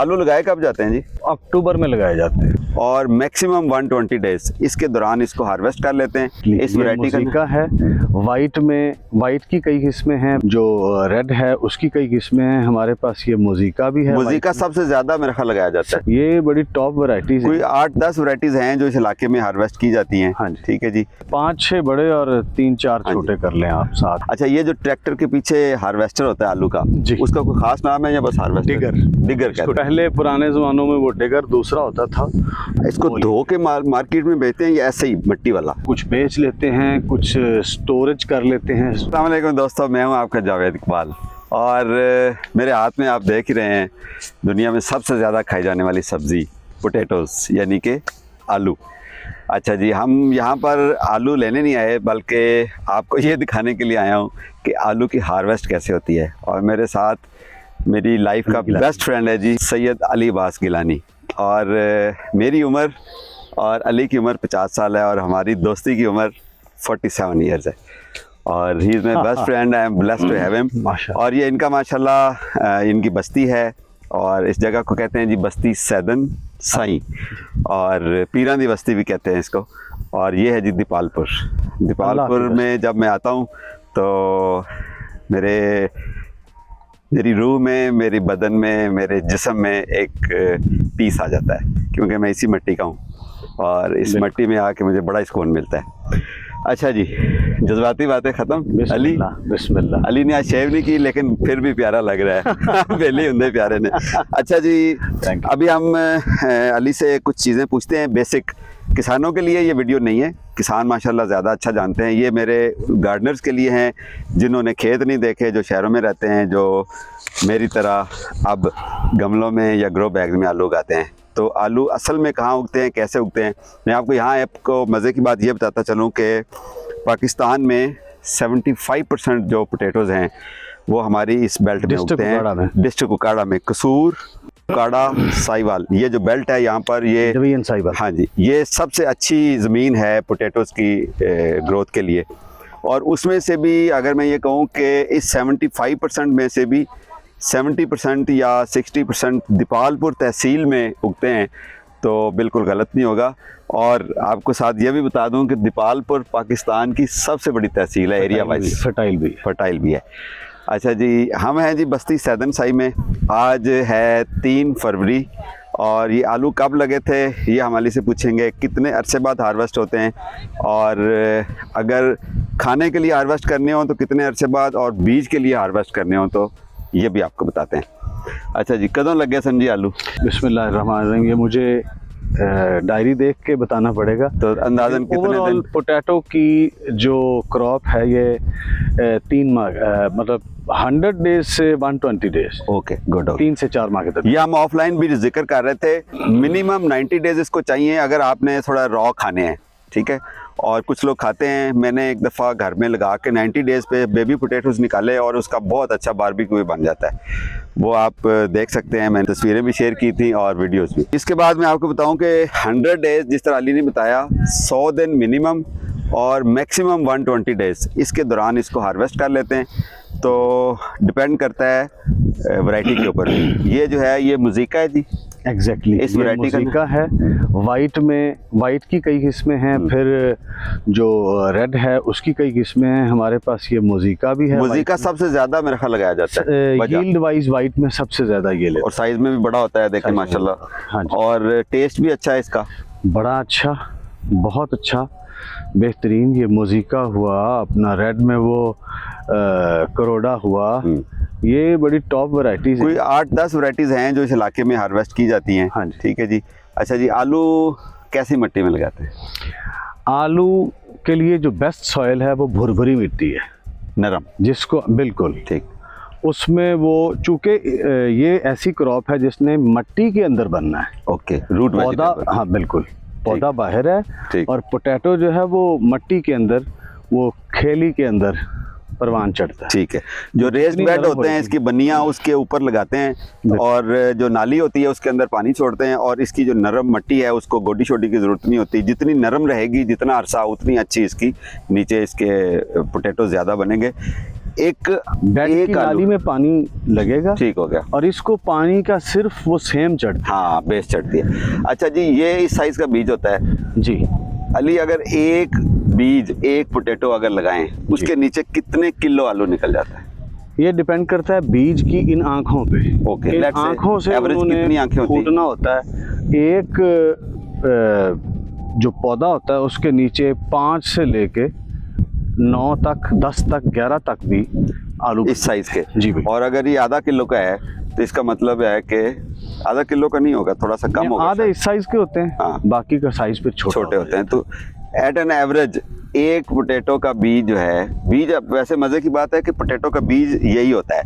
आलू लगाए कब जाते हैं जी? अक्टूबर में लगाए जाते हैं और मैक्सिमम 120 डेज इसके दौरान इसको हार्वेस्ट कर लेते हैं। इस वैरायटी का है वाइट में, वाइट की कई किस्में हैं, जो रेड है उसकी कई किस्में हैं। हमारे पास ये मोजिका भी है। मोजिका सबसे ज्यादा मेरा ख्याल लगाया जाता है। ये बड़ी टॉप वैरायटीज है। कोई 8-10 वैरायटीज हैं जो इस इलाके में हार्वेस्ट की जाती हैं। हाँ जी, ठीक है जी। 5-6 बड़े और 3-4 छोटे कर लें आप साथ। अच्छा, ये जो ट्रैक्टर के पीछे हार्वेस्टर होता है आलू का, उसका कोई खास नाम है या बस हार्वेस्टर? डिगर कहते हैं। पहले पुराने जमानों में वो डिगर दूसरा होता था। इसको धो के मार्केट में बेचते हैं या ऐसे ही मिट्टी वाला? कुछ बेच लेते हैं, कुछ स्टोरेज कर लेते हैं। अस्सलाम वालेकुम दोस्तों, मैं हूं आपका जावेद इकबाल और मेरे हाथ में आप देख ही रहे हैं दुनिया में सबसे ज़्यादा खाई जाने वाली सब्ज़ी पोटैटोज़ यानी कि आलू। अच्छा जी, हम यहाँ पर आलू लेने नहीं आए बल्कि आपको ये दिखाने के लिए आया हूँ कि आलू की हार्वेस्ट कैसे होती है। और मेरे साथ मेरी लाइफ का बेस्ट फ्रेंड है जी, सैयद अली अब्बास गिलानी। और मेरी उम्र और अली की उम्र 50 साल है और हमारी दोस्ती की उम्र 47 ईयर्स है। और he is my best friend, I am blessed to have him. और ये इनका माशाल्लाह इनकी बस्ती है और इस जगह को कहते हैं जी बस्ती सैदन साई, और पीरां दी बस्ती भी कहते हैं इसको। और ये है जी दीपालपुर। दीपालपुर में जब मैं आता हूँ तो मेरी रूह में, मेरी बदन में, मेरे जिस्म में एक पीस आ जाता है, क्योंकि मैं इसी मिट्टी का हूँ और इस मिट्टी में आके मुझे बड़ा सुकून मिलता है। अच्छा जी, जज्बाती बातें ख़त्म। अली बिस्मिल्लाह। अली ने आज शेव नहीं की लेकिन फिर भी प्यारा लग रहा है। बेली हुंदे प्यारे ने। अच्छा जी, अभी हम अली से कुछ चीज़ें पूछते हैं बेसिक। किसानों के लिए ये वीडियो नहीं है, किसान माशाल्लाह ज़्यादा अच्छा जानते हैं। ये मेरे गार्डनर्स के लिए हैं जिन्होंने खेत नहीं देखे, जो शहरों में रहते हैं, जो मेरी तरह अब गमलों में या ग्रो बैग में आलू उगाते हैं। तो आलू असल में कहाँ उगते हैं, कैसे उगते हैं, मैं आपको यहाँ आपको मज़े की बात ये बताता चलूँ कि पाकिस्तान में 75% जो पोटैटोज़ हैं वो हमारी इस बेल्ट में उगते हैं। डिस्ट्रिक्ट कुकाड़ा में, कसूर, कुकाड़ा, साहिवाल, ये जो बेल्ट है यहाँ पर, ये साहिवाल, हाँ जी, ये सबसे अच्छी ज़मीन है पोटैटोज़ की ग्रोथ के लिए। और उसमें से भी अगर मैं ये कहूँ कि इस 75% में से भी 70% या 60% दीपालपुर तहसील में उगते हैं, तो बिल्कुल गलत नहीं होगा। और आपको साथ ये भी बता दूं कि दीपालपुर पाकिस्तान की सबसे बड़ी तहसील है, एरिया वाइज फर्टाइल भी है। अच्छा जी, हम हैं जी बस्ती सैदन साई में। आज है 3 फरवरी और ये आलू कब लगे थे ये हम अली से पूछेंगे। कितने अरसे बाद हार्वेस्ट होते हैं और अगर खाने के लिए हार्वेस्ट करने हो तो कितने अरसे बाद, और बीज के लिए हार्वेस्ट करने हो तो ये भी आपको बताते हैं। अच्छा जी, कदों लग गया सन जी आलू? बिस्मिल्लाहिर्रहमानिर्रहीम। ये मुझे डायरी देख के बताना पड़ेगा। तो अंदाजन कितने दिन? पोटैटो की जो क्रॉप है ये 3 माह, मतलब 100 डेज से 120 डेज। Okay, good. 3 से 4 माह के तक। ये हम ऑफलाइन भी जिक्र कर रहे थे, मिनिमम 90 डेज इसको चाहिए अगर आपने थोड़ा रॉ खाने हैं, ठीक है। और कुछ लोग खाते हैं। मैंने एक दफ़ा घर में लगा के 90 डेज़ पे बेबी पोटैटोज़ निकाले और उसका बहुत अच्छा बारबेक्यू बन जाता है। वो आप देख सकते हैं, मैंने तस्वीरें भी शेयर की थी और वीडियोस भी। इसके बाद मैं आपको बताऊं कि 100 डेज़ जिस तरह अली ने बताया, 100 दिन मिनिमम और मैक्सिमम 120 डेज़, इसके दौरान इसको हार्वेस्ट कर लेते हैं। तो डिपेंड करता है वैरायटी के ऊपर। ये जो है ये मोजिका है जी, एग्जैक्टली इस वैरायटी का है। वाइट में, वाइट की कई किस्में हैं, फिर जो रेड है उसकी कई किस्में हैं। हमारे पास ये मोजिका भी है। मोजिका सबसे ज्यादा मेरा ख्याल लगाया जाता है। यील्ड वाइज वाइट में सबसे ज्यादा ये ले, और साइज में भी बड़ा होता है, देखें माशाल्लाह। हाँ जी। और टेस्ट भी अच्छा है इसका, बड़ा अच्छा, बहुत अच्छा, बेहतरीन। ये मोजिका हुआ, अपना रेड में वो करोड़ा हुआ, ये बड़ी टॉप वैरायटीज है। कोई 8-10 वैरायटीज हैं जो इस इलाके में हार्वेस्ट की जाती हैं। हाँ जी, ठीक है जी। अच्छा जी, आलू कैसी मिट्टी में लगाते हैं? आलू के लिए जो बेस्ट सॉइल है वो भुरभुरी मिट्टी है, नरम, जिसको बिल्कुल ठीक, उसमें वो चूँकि ये ऐसी क्रॉप है जिसने मिट्टी के अंदर बनना है। ओके, रूट पौधा, हाँ बिल्कुल, पौधा बाहर है और पोटैटो जो है वो मिट्टी के अंदर, वो खेली के अंदर परवान चढ़ता है। ठीक है। जो रेस्ड बेड होते हैं इसकी बनियां उसके ऊपर लगाते हैं और जो नाली होती है उसके अंदर पानी छोड़ते हैं, और इसकी जो नरम मिट्टी है उसको गोडी शोडी की ज़रूरत नहीं होती। जितनी नरम रहेगी, जितना अरसा, उतनी अच्छी इसकी नीचे इसके पोटैटो ज़्यादा बनेंगे। एक बेड की एक नाली आलू, में पानी लगेगा ठीक हो गया। और इसको पानी का सिर्फ वो सेम चढ़ता हाँ, बेस चढ़ती है। अच्छा जी, ये इस साइज का बीज होता है है जी। अली। अगर एक बीज, एक पोटैटो अगर लगाएं, उसके नीचे कितने किलो आलू निकल जाता है? ये डिपेंड करता है बीज की इन आँखों पे। ओके, इन let's say आँखों से average उन्होंने कितनी आँखें होती हैं? फूटना होता है। एक जो पौधा होता है उसके नीचे 5 से लेके 9 तक, 10 तक, 11 तक भी आलू इस साइज के। जी बिल्कुल। और अगर ये आधा किलो का है तो इसका मतलब है कि आधा किलो का नहीं होगा, थोड़ा सा कम होगा आधे इस साइज के होते हैं, हाँ। बाकी का साइज फिर छोटे होते हैं। तो एट एन एवरेज एक पोटैटो का बीज जो है, बीज अब वैसे मज़े की बात है कि पोटैटो का बीज यही होता है,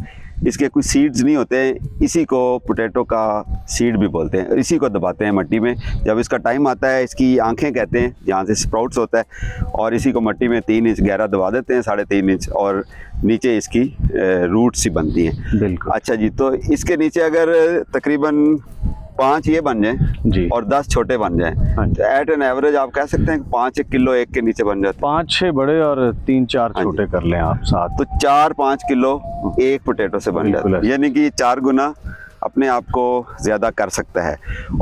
इसके कोई सीड्स नहीं होते हैं। इसी को पोटैटो का सीड भी बोलते हैं। इसी को दबाते हैं मट्टी में, जब इसका टाइम आता है, इसकी आंखें कहते हैं जहाँ से स्प्राउट्स होता है, और इसी को मट्टी में 3 इंच गहरा दबा देते हैं, 3.5 इंच, और नीचे इसकी रूट्स ही बनती हैं। बिल्कुल। अच्छा जी, तो इसके नीचे अगर तकरीबन 5 ये बन जाएं जी। और 10 छोटे बन जाएं, हाँ जी। तो एट एन एवरेज आप कह सकते हैं कि 5 किलो एक के नीचे बन जाते 5-6 बड़े और 3-4 हाँ जी। छोटे कर लें आप साथ। हैं। तो 4-5 किलो एक पोटैटो से बन बिल्कुल जाता है, यानी कि 4 गुना अपने आप को ज़्यादा कर सकता है।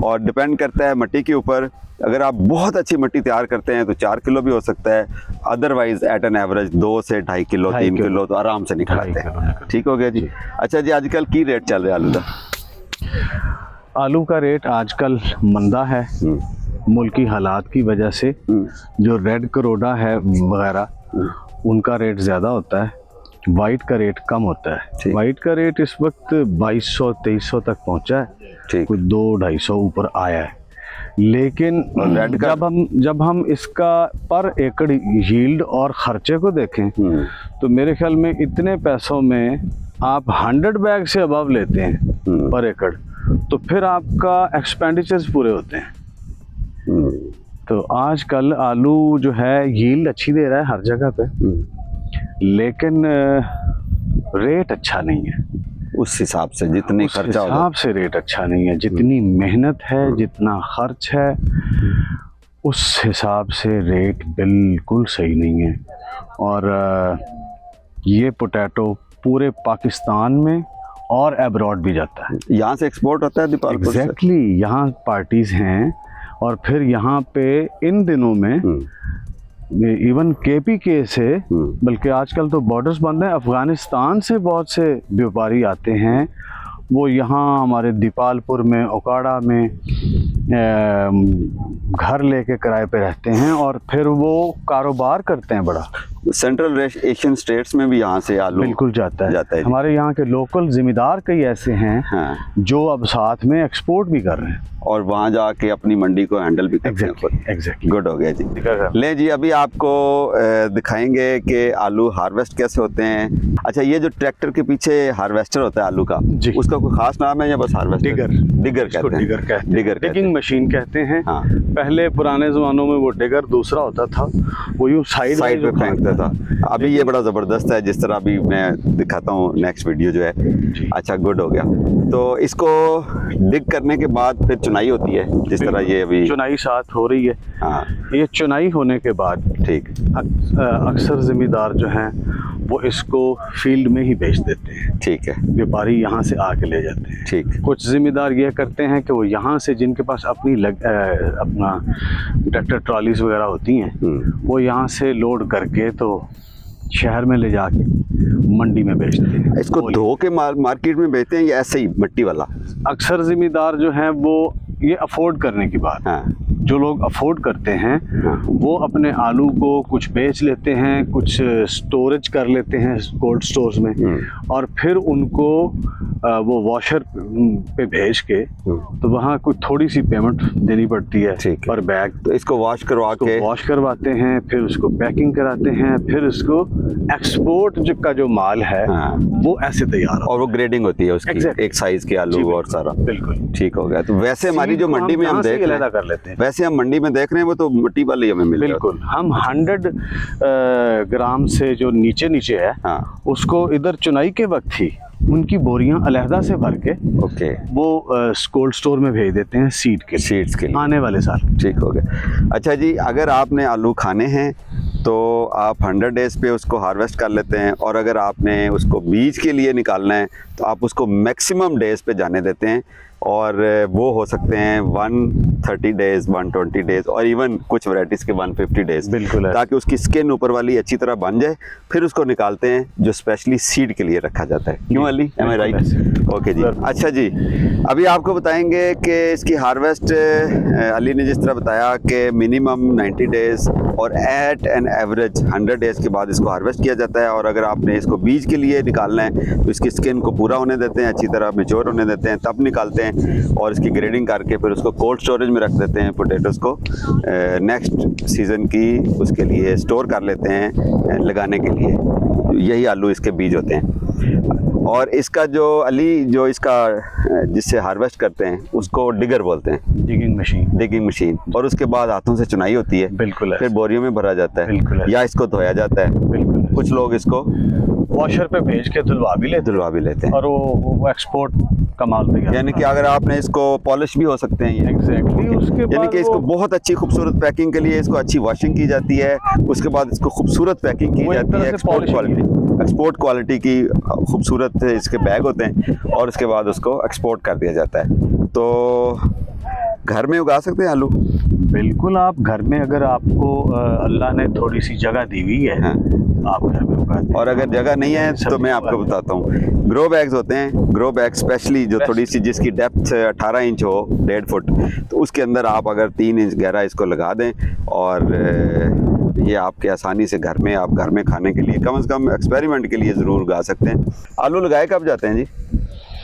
और डिपेंड करता है मिट्टी के ऊपर। अगर आप बहुत अच्छी मिट्टी तैयार करते हैं तो 4 किलो भी हो सकता है, अदरवाइज एट एन एवरेज 2 से 2.5 किलो, 3 किलो तो आराम से निकल आते हैं। ठीक हो गया जी। अच्छा जी, आजकल की रेट चल रहा है आलू का? आलू का रेट आजकल मंदा है, मुल्की हालात की वजह से। जो रेड करोड़ा है वगैरह, उनका रेट ज़्यादा होता है, वाइट का रेट कम होता है। वाइट का रेट इस वक्त 2200-2300 तक पहुंचा है, ठीक। कुछ 200-250 ऊपर आया है। लेकिन रेड का जब हम इसका पर एकड़ यील्ड और ख़र्चे को देखें तो मेरे ख्याल में इतने पैसों में आप 100 बैग से अबव लेते हैं पर एकड़, तो फिर आपका एक्सपेंडिचर्स पूरे होते हैं। तो आजकल आलू जो है यील्ड अच्छी दे रहा है हर जगह पे, लेकिन रेट अच्छा नहीं है उस हिसाब से, जितनी खर्चा होगा हिसाब से रेट अच्छा नहीं है। जितनी मेहनत है, जितना खर्च है, उस हिसाब से रेट बिल्कुल सही नहीं है। और ये पोटैटो पूरे पाकिस्तान में और अब्रॉड भी जाता है। यहाँ से एक्सपोर्ट होता है दीपालपुर से? एग्जैक्टली, यहाँ पार्टीज हैं और फिर यहाँ पे इन दिनों में इवन KPK से, बल्कि आजकल तो बॉर्डर्स बंद हैं, अफ़गानिस्तान से बहुत से व्यापारी आते हैं। वो यहाँ हमारे दीपालपुर में, ओकाड़ा में घर लेके किराए पे रहते हैं और फिर वो कारोबार करते हैं बड़ा। सेंट्रल एशियन स्टेट्स में भी यहाँ से आलू बिल्कुल जाता है। हमारे यहाँ के लोकल ज़िम्मेदार कई ऐसे हैं हाँ। जो अब साथ में एक्सपोर्ट भी कर रहे हैं और वहाँ जाके अपनी मंडी को हैंडल भी करते हैं। एग्जैक्टली। गुड हो गया जी। ले जी, अभी आपको दिखाएंगे कि आलू हार्वेस्ट कैसे होते हैं। अच्छा, ये जो ट्रैक्टर के पीछे हार्वेस्टर होता है आलू का, उसका कोई खास नाम है या बस हार्वेस्टर? डिगर कहते हैं। डिगर डिगिंग मशीन कहते हैं। हाँ। पहले पुराने ज़मानों में वो डिगर दूसरा होता था, वो यूँ साइड पे फेंकता था। अभी ये बड़ा ज़बरदस्त है, जिस तरह अभी मैं दिखाता हूँ नेक्स्ट वीडियो जो है। अच्छा, गुड हो गया। तो इसको डिग करने के बाद फिर चुनाई होती है, जिस तरह ये अभी चुनाई साथ हो रही है। हाँ। ये चुनाई होने के बाद ठीक, अक्सर ज़मींदार जो हैं वो इसको फील्ड में ही बेच देते हैं। ठीक है। व्यापारी यहाँ से आके ले जाते हैं। ठीक। कुछ ज़मींदार ये करते हैं कि वो यहाँ से, जिनके पास अपना ट्रैक्टर ट्रॉलीज वगैरह होती हैं, वो यहाँ से लोड करके तो शहर में ले जाके मंडी में बेचते हैं। इसको धो के मार्केट में बेचते हैं या ऐसे ही मिट्टी वाला? अक्सर ज़मींदार जो हैं वो ये अफोर्ड करने की बात। हाँ। जो लोग अफोर्ड करते हैं वो अपने आलू को कुछ बेच लेते हैं, कुछ स्टोरेज कर लेते हैं कोल्ड स्टोर्स में, और फिर उनको वो वॉशर पे भेज के तो वहाँ कुछ थोड़ी सी पेमेंट देनी पड़ती है पर बैग। तो इसको वॉश करवाते हैं, फिर उसको पैकिंग कराते हैं, फिर उसको एक्सपोर्ट का जो माल है वो ऐसे तैयार और वो ग्रेडिंग होती है उसकी, एक साइज के आलू और सारा। बिल्कुल ठीक हो गया। तो वैसे हमारी जो मंडी में हम देख रहे हैं, कर लेते हैं, वैसे हम मंडी में देख रहे हैं वो तो मिट्टी वाली हमें मिल रही है। बिल्कुल। हम 100 ग्राम से जो नीचे है, उसको इधर चुनाई के वक्त ही उनकी बोरियां अलहदा से भर के वो कोल्ड स्टोर में भेज देते हैं सीड्स के लिए आने वाले साल। ठीक हो गया। अच्छा जी, अगर आपने आलू खाने हैं तो आप 100 डेज़ पे उसको हार्वेस्ट कर लेते हैं, और अगर आपने उसको बीज के लिए निकालना है तो आप उसको मैक्सिमम डेज़ पे जाने देते हैं, और वो हो सकते हैं 130 डेज़, 120 डेज़, और इवन कुछ वैराइटीज़ के 150 डेज़, बिल्कुल है। ताकि उसकी स्किन ऊपर वाली अच्छी तरह बन जाए। फिर उसको निकालते हैं, जो स्पेशली सीड के लिए रखा जाता है। क्यों अली, एम आई राइट? ओके जी। अच्छा जी, अभी आपको बताएंगे कि इसकी हार्वेस्ट अली ने जिस तरह बताया कि मिनिमम 90 डेज़ और एट एन एवरेज 100 डेज़ के बाद इसको हार्वेस्ट किया जाता है। और अगर आपने इसको बीज के लिए निकालना है तो इसकी स्किन को पूरा होने देते हैं, अच्छी तरह मेच्योर होने देते हैं, तब निकालते हैं, और इसकी ग्रेडिंग करके फिर उसको कोल्ड स्टोरेज में रख देते हैं। पोटैटोज़ को नेक्स्ट सीज़न की उसके लिए स्टोर कर लेते हैं लगाने के लिए। यही आलू इसके बीज होते हैं। और इसका जो अली, जो इसका जिससे हार्वेस्ट करते हैं उसको डिगर बोलते हैं, डिगिंग मशीन। और उसके बाद हाथों से चुनाई होती है, बिल्कुल है। फिर बोरियों में भरा जाता है, बिल्कुल है। या इसको धोया जाता है। बिल्कुल है। कुछ लोग इसको वॉशर पे भेज के धुलवा भी लेते हैं, हैं, और वो एक्सपोर्ट का माल तैयार। यानी कि अगर आपने इसको पॉलिश भी हो सकते हैं ये। एग्जैक्टली। उसके यानी बाद कि इसको बहुत अच्छी खूबसूरत पैकिंग के लिए इसको अच्छी वॉशिंग की जाती है, उसके बाद इसको खूबसूरत पैकिंग की वो एक जाती तरह है, से एक्सपोर्ट क्वालिटी की खूबसूरत इसके बैग होते हैं, और उसके बाद उसको एक्सपोर्ट कर दिया जाता है। तो घर में उगा सकते हैं आलू? बिल्कुल, आप घर में, अगर आपको अल्लाह ने थोड़ी सी जगह दी हुई है, हाँ। आप घर में उगाते हैं। और अगर जगह नहीं है तो मैं आपको बताता हूँ, ग्रो बैग्स होते हैं, ग्रो बैग स्पेशली जो थोड़ी सी जिसकी डेप्थ 18 इंच हो, 1.5 फुट, तो उसके अंदर आप अगर 3 इंच गहरा इसको लगा दें, और ये आपके आसानी से घर में, आप घर में खाने के लिए कम से कम एक्सपेरिमेंट के लिए ज़रूर उगा सकते हैं। आलू लगाए कब जाते हैं जी?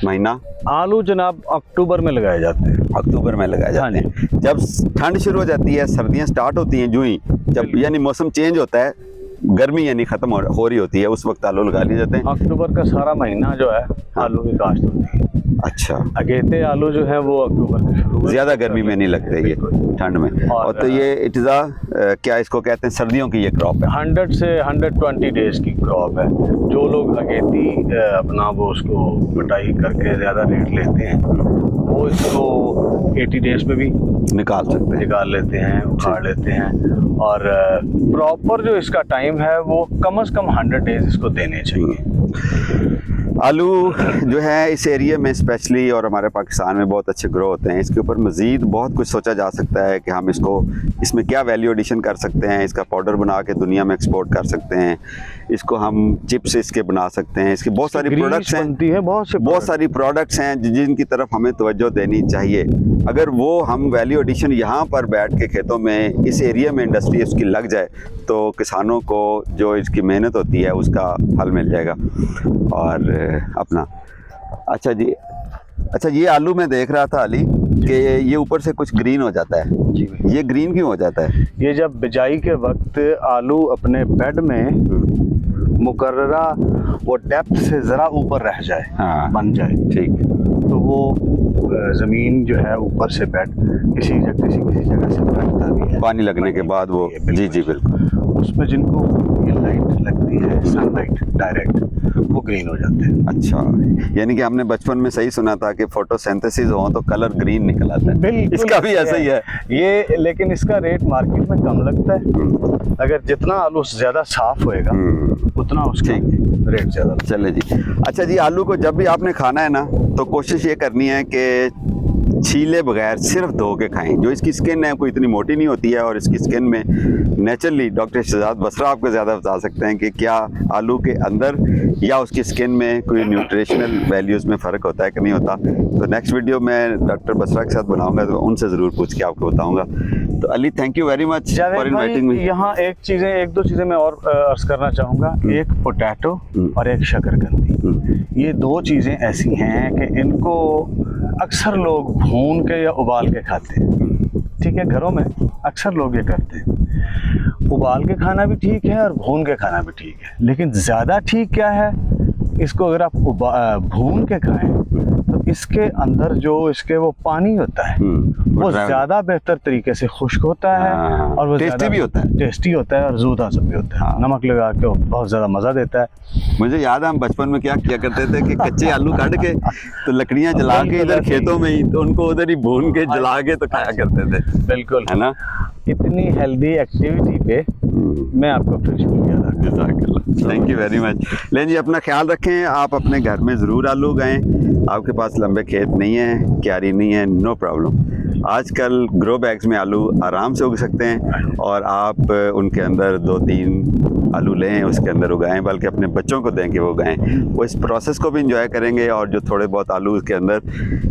महीना? आलू जनाब अक्टूबर में लगाए जाते हैं। अक्टूबर में लगाए जाते हैं, जब ठंड शुरू हो जाती है, सर्दियाँ स्टार्ट होती हैं, जो ही जब यानी मौसम चेंज होता है, गर्मी यानी खत्म हो रही होती है, उस वक्त आलू लगा लिए जाते हैं। अक्टूबर का सारा महीना जो है आलू की काश्त होती है। अच्छा, अगेते आलू जो है वो अक्टूबर के शुरू में, ज़्यादा गर्मी में नहीं लगते ये, ठंड में। और तो ये इट्ज़ा क्या इसको कहते हैं, सर्दियों की ये क्रॉप है। 100 से 120 डेज की क्रॉप है। जो लोग अगेती अपना वो उसको कटाई करके ज़्यादा रेट लेते हैं, वो इसको 80 डेज में भी निकाल सकते हैं, निकाल लेते हैं, उखाड़ लेते हैं। और प्रॉपर जो इसका टाइम है वो कम से कम 100 डेज इसको देने चाहिए। आलू जो है इस एरिया में स्पेशली और हमारे पाकिस्तान में बहुत अच्छे ग्रो होते हैं। इसके ऊपर मज़ीद बहुत कुछ सोचा जा सकता है कि हम इसमें क्या वैल्यू एडिशन कर सकते हैं। इसका पाउडर बना के दुनिया में एक्सपोर्ट कर सकते हैं, इसको हम चिप्स इसके बना सकते हैं, इसकी बहुत सारी प्रोडक्ट्स हैं, बहुत सारी प्रोडक्ट्स हैं जिनकी तरफ हमें तवज्जो देनी चाहिए। अगर वो हम वैल्यू एडिशन यहाँ पर बैठ के खेतों में इस एरिया में इंडस्ट्री उसकी लग जाए तो किसानों को जो इसकी मेहनत होती है उसका फल मिल जाएगा। और अपना अच्छा जी, अच्छा ये आलू मैं देख रहा था अली कि ये ऊपर से कुछ ग्रीन हो जाता है जी, ये ग्रीन क्यों हो जाता है? ये जब बिजाई के वक्त आलू अपने बेड में मुकर्ररा वो डेप्थ से ज़रा ऊपर रह जाए, हाँ, बन जाए, ठीक, तो वो ज़मीन जो है ऊपर से बेड किसी जगह से फटता भी है पानी लगने के बाद वो, जी जी बिल्कुल, उसमें जिनको ये लाइट लगती है, सनलाइट डायरेक्ट, वो ग्रीन हो जाते हैं। अच्छा, यानी कि हमने बचपन में सही सुना था कि फोटोसिंथेसिस हो तो कलर ग्रीन निकल आता है, इसका भी ऐसा ही है ये। लेकिन इसका रेट मार्केट में कम लगता है। अगर जितना आलू ज़्यादा साफ होएगा उतना उसका रेट ज़्यादा। चले जी, अच्छा जी, आलू को जब भी आपने खाना है ना तो कोशिश ये करनी है कि छीले बगैर सिर्फ धो के खाएं। जो इसकी स्किन है कोई इतनी मोटी नहीं होती है, और इसकी स्किन में नेचुरली डॉक्टर शहजाद बसरा आपको ज़्यादा बता सकते हैं कि क्या आलू के अंदर या उसकी स्किन में कोई न्यूट्रिशनल वैल्यूज़ में फ़र्क होता है कि नहीं होता। तो नेक्स्ट वीडियो मैं डॉक्टर बसरा के साथ बनाऊंगा तो उनसे ज़रूर पूछ के आपको बताऊंगा। तो Ali, thank you very much for inviting me. यहाँ एक दो चीज़ें मैं और अर्ज करना चाहूँगा। एक पोटैटो और एक शकरकंदी, ये दो चीज़ें ऐसी हैं कि इनको अक्सर लोग भून के या उबाल के खाते हैं। ठीक है, घरों में अक्सर लोग ये करते हैं। उबाल के खाना भी ठीक है और भून के खाना भी ठीक है, लेकिन ज़्यादा ठीक क्या है, इसको अगर आप भून के खाएं तो इसके अंदर जो इसके वो पानी होता है वो ज़्यादा बेहतर तरीके से खुश्क होता है, और वो टेस्टी भी होता है, और ज़ूद आज़म भी होता है। नमक लगा के बहुत ज़्यादा मज़ा देता है। मुझे याद है हम बचपन में क्या किया करते थे कि कच्चे आलू काट के तो लकड़ियां जला के इधर खेतों में ही, तो उनको उधर ही भून के जला के तो खाया करते थे। बिल्कुल, है ना। इतनी हेल्दी एक्टिविटी पे मैं आपका फिर शुक्रिया अदा करता हूं। Thank you very much. लेकिन जी अपना ख्याल रखें, आप अपने घर में ज़रूर आलू उगाएं। आपके पास लंबे खेत नहीं है, क्यारी नहीं है, नो प्रॉब्लम। आजकल ग्रो बैग्स में आलू आराम से उग सकते हैं और आप उनके अंदर 2-3 आलू लें, उसके अंदर उगाएं, बल्कि अपने बच्चों को दें कि वो उगाएं। वो इस प्रोसेस को भी इंजॉय करेंगे और जो थोड़े बहुत आलू उसके अंदर,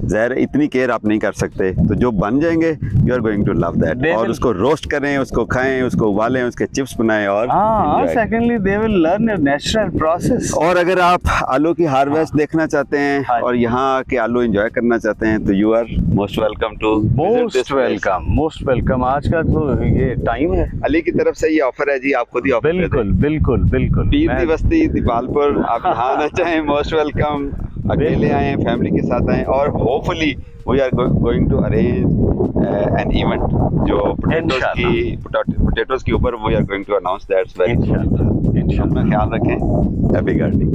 ज़ाहिर है इतनी केयर आप नहीं कर सकते, तो जो बन जाएंगे you are going to love that. और उसको रोस्ट करें, उसको खाएं, उसको उबालें, उसके चिप्स बनाएं और हाँ, enjoy secondly they will learn a natural process. और अगर आप आलू की हार्वेस्ट देखना चाहते हैं और यहाँ आके आलू एंजॉय करना चाहते हैं तो you are most welcome to most welcome, most welcome. आज का तो ये टाइम है। अली की तरफ से ये ऑफर है जी, आप खुद ही ऑफर बिल्कुल बिल्कुल बिल्कुल। पीर दी बस्ती दीपालपुर, आप यहाँ आना चाहें मोस्ट वेलकम। अकेले आए, फैमिली के साथ आए और hopefully we are going to arrange an event जो पोटैटोज के ऊपर we are going to announce that's very. इंशाल्लाह। अपना ख्याल रखें। Happy gardening.